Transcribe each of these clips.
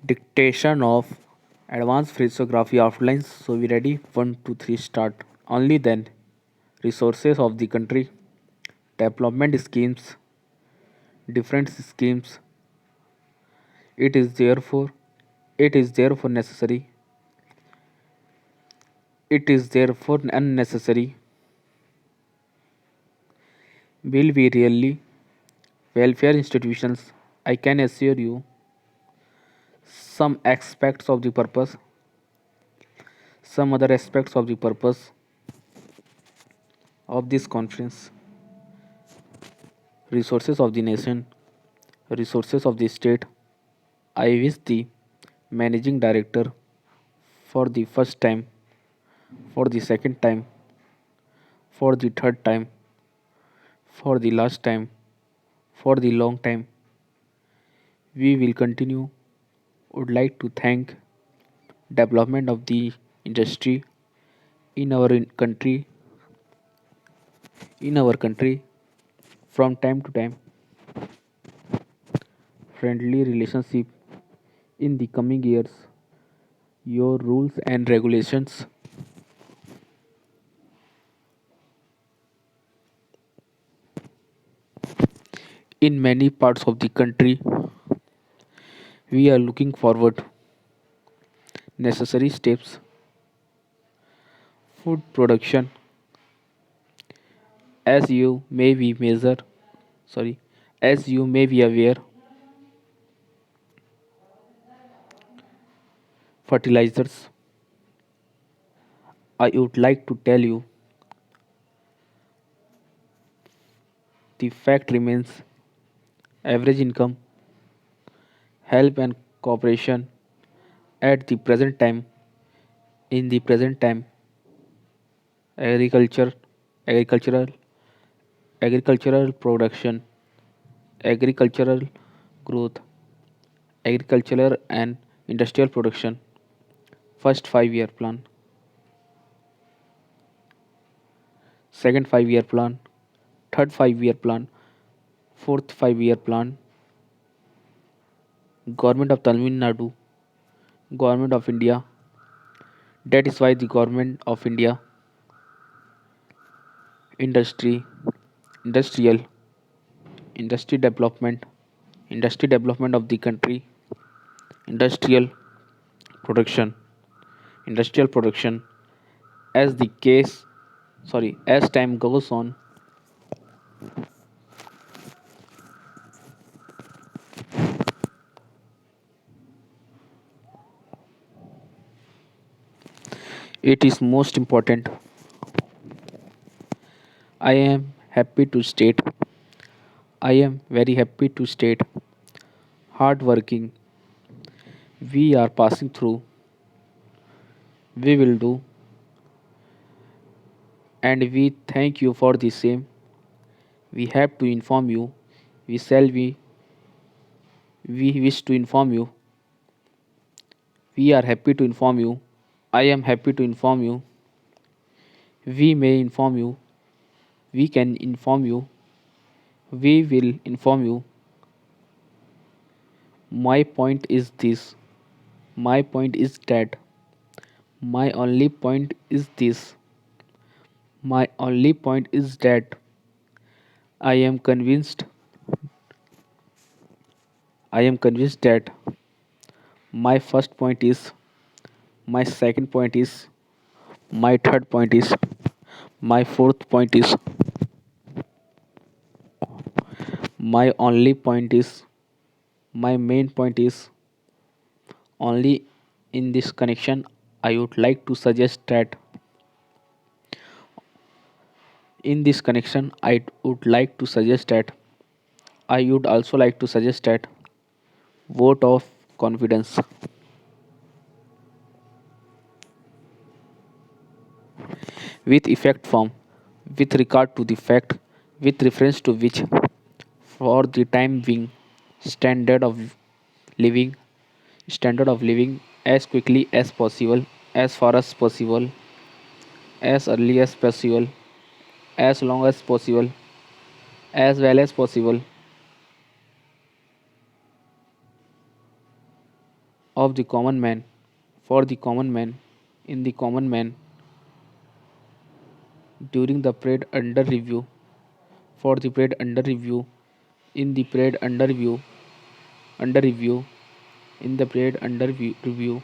Dictation of advanced photography outlines. So we ready? One, two, three, start. Only then resources of the country, development schemes, different schemes. It is therefore it is therefore necessary. It is therefore unnecessary. Will we really welfare institutions? I can assure you some aspects of the purpose, some other aspects of the purpose of this conference, resources of the nation, resources of the state. I wish the managing director for the first time, for the second time, for the third time, for the last time, for the long time. We will continue. Would like to thank development of the industry in our country, from time to time, friendly relationship in the coming years, your rules and regulations in many parts of the country. We are looking forward necessary steps, food production, as you may be measure sorry as you may be aware, fertilizers. I would like to tell you the fact remains average income, help and cooperation at the present time, in the present time, agriculture, agricultural, agricultural production, agricultural growth, agricultural and industrial production, first 5 year plan, second 5 year plan, third 5 year plan, fourth 5 year plan, government of Tamil Nadu, government of India. That is why the government of India, industry, industrial, development, industry development of the country, industrial production, industrial production. As the case, as time goes on, it is most important. I am happy to state, I am very happy to state, hard working we are passing through, we will do, and we thank you for the same. We have to inform you, we shall we wish to inform you, we are happy to inform you, I am happy to inform you, we may inform you, we can inform you, we will inform you. My point is this, my point is that, my only point is this, my only point is that I am convinced, I am convinced that my first point is, my second point is, my third point is, my fourth point is, my only point is, my main point is, only in this connection I would like to suggest that, in this connection I would like to suggest that, I would also like to suggest that vote of confidence with effect from, with regard to the fact, with reference to which, for the time being, standard of living, standard of living, as quickly as possible, as far as possible, as early as possible, as long as possible, as well as possible, of the common man, for the common man, in the common man, during the period under review, for the period under review, in the period under review, in the period under review,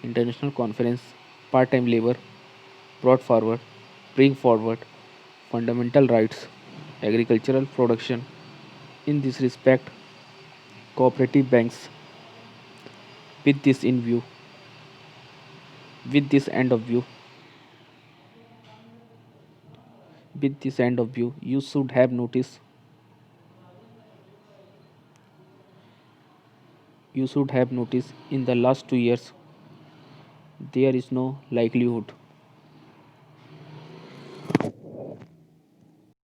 international conference, part-time labor, brought forward, bring forward, fundamental rights, agricultural production. In this respect, cooperative banks, with this in view, with this end of view, with this end of view, you should have noticed in the last 2 years there is no likelihood